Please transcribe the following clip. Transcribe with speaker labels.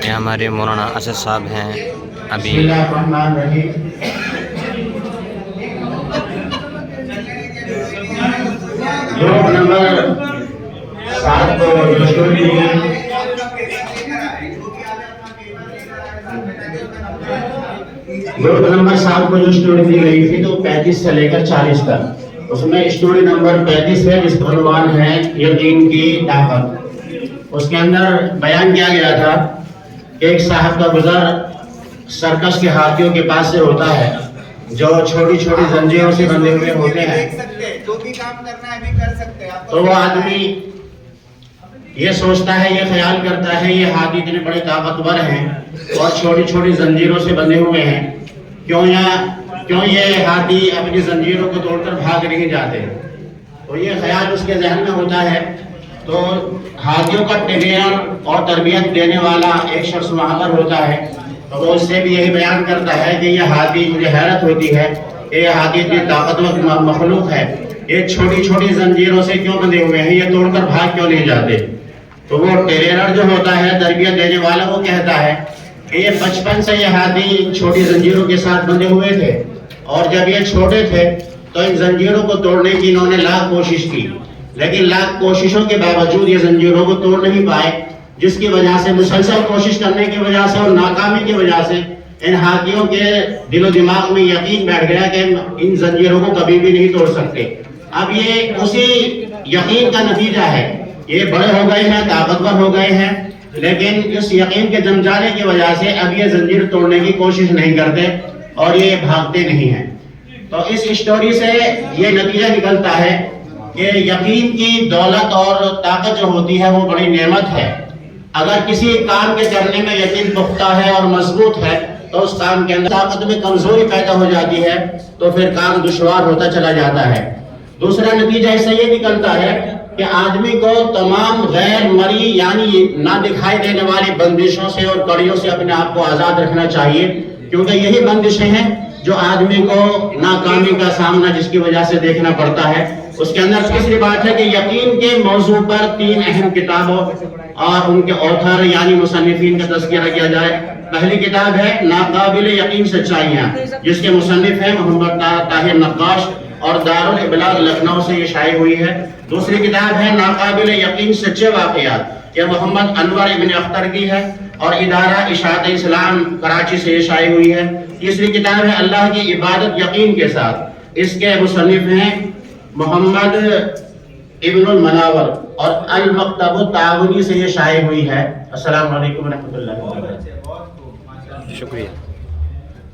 Speaker 1: یہ ہمارے مولانا اسد صاحب ہیں ابھی
Speaker 2: گروپ نمبر 7 کو جو اسٹوری دی گئی تھی تو 35 سے لے کر 40 تک، اس میں اسٹوری نمبر 35 ہے جس کا عنوان ہے یقین کی طاقت۔ اس کے اندر بیان کیا گیا تھا کہ ایک صاحب کا گزر سرکس کے ہاتھیوں کے پاس سے ہوتا ہے جو چھوٹی چھوٹی زنجیروں سے بندھے ہوئے ہوتے ہیں۔ تو وہ آدمی یہ سوچتا ہے، یہ خیال کرتا ہے یہ ہاتھی اتنے بڑے طاقتور ہیں اور چھوٹی چھوٹی زنجیروں سے بندھے ہوئے ہیں، کیوں یہ ہاتھی اپنی زنجیروں کو توڑ کر بھاگ نہیں جاتے؟ تو یہ خیال اس کے ذہن میں ہوتا ہے۔ تو ہاتھیوں کا ٹرینر اور تربیت دینے والا ایک شخص وہاں پر ہوتا ہے، تو وہ اس سے بھی یہی بیان کرتا ہے کہ یہ ہاتھی، مجھے حیرت ہوتی ہے کہ یہ ہاتھی اتنی طاقتور مخلوق ہے، یہ چھوٹی چھوٹی زنجیروں سے کیوں بندھے ہوئے ہیں، یہ توڑ کر بھاگ کیوں نہیں جاتے؟ تو وہ ٹرینر جو ہوتا ہے، تربیت دینے والا، وہ کہتا ہے کہ یہ بچپن سے یہ ہاتھی چھوٹی زنجیروں کے ساتھ بندھے ہوئے تھے، اور جب یہ چھوٹے تھے تو ان زنجیروں کو توڑنے کی انہوں نے لاکھ کوشش کی، لیکن لاکھ کوششوں کے باوجود یہ زنجیروں کو توڑ نہیں پائے، جس کی وجہ سے مسلسل کوشش کرنے کی وجہ سے اور ناکامی کی وجہ سے ان ہاتھیوں کے دل و دماغ میں یقین بیٹھ گیا کہ ان زنجیروں کو کبھی بھی نہیں توڑ سکتے۔ اب یہ اسی یقین کا نتیجہ ہے، یہ بڑے ہو گئے ہیں، طاقتور ہو گئے ہیں، لیکن اس یقین کے جم جانے کی وجہ سے اب یہ زنجیر توڑنے کی کوشش نہیں کرتے اور یہ بھاگتے نہیں ہیں۔ تو اس اسٹوری سے یہ نتیجہ نکلتا ہے کہ یقین کی دولت اور طاقت جو ہوتی ہے وہ بڑی نعمت ہے۔ اگر کسی کام کے کرنے میں یقین پختہ ہے اور مضبوط ہے تو اس کام کے اندر طاقت میں کمزوری پیدا ہو جاتی ہے تو پھر کام دشوار ہوتا چلا جاتا ہے۔ دوسرا نتیجہ اس سے یہ نکلتا ہے کہ آدمی کو تمام غیر مرئی یعنی نہ دکھائی دینے والی بندشوں سے اور کڑیوں سے اپنے آپ کو آزاد رکھنا چاہیے، کیونکہ یہی بندشیں ہیں جو آدمی کو ناکامی کا سامنا جس کی وجہ سے دیکھنا پڑتا ہے۔ اس کے اندر تیسری بات ہے کہ یقین کے موضوع پر 3 اہم کتابوں اور ان کے آتھر یعنی مصنفین کا تذکرہ کیا جائے۔ پہلی کتاب ہے ناقابل یقین سچائیاں، جس کے مصنف ہیں محمد طاہر نقاش اور دارالابلاغ لکھنؤ سے یہ شائع ہوئی ہے۔ دوسری کتاب ہے ناقابل یقین سچے واقعات، یہ محمد انور ابن اختر کی ہے اور ادارہ اشاعت اسلام کراچی سے یہ شائع ہوئی ہے۔ تیسری کتاب ہے اللہ کی عبادت یقین کے ساتھ، اس کے مصنف ہیں محمد ابن المناور اور المکتب التعاونی سے یہ شائع ہوئی ہے۔ السلام علیکم ورحمۃ اللہ وبرکاتہ۔
Speaker 1: شکریہ۔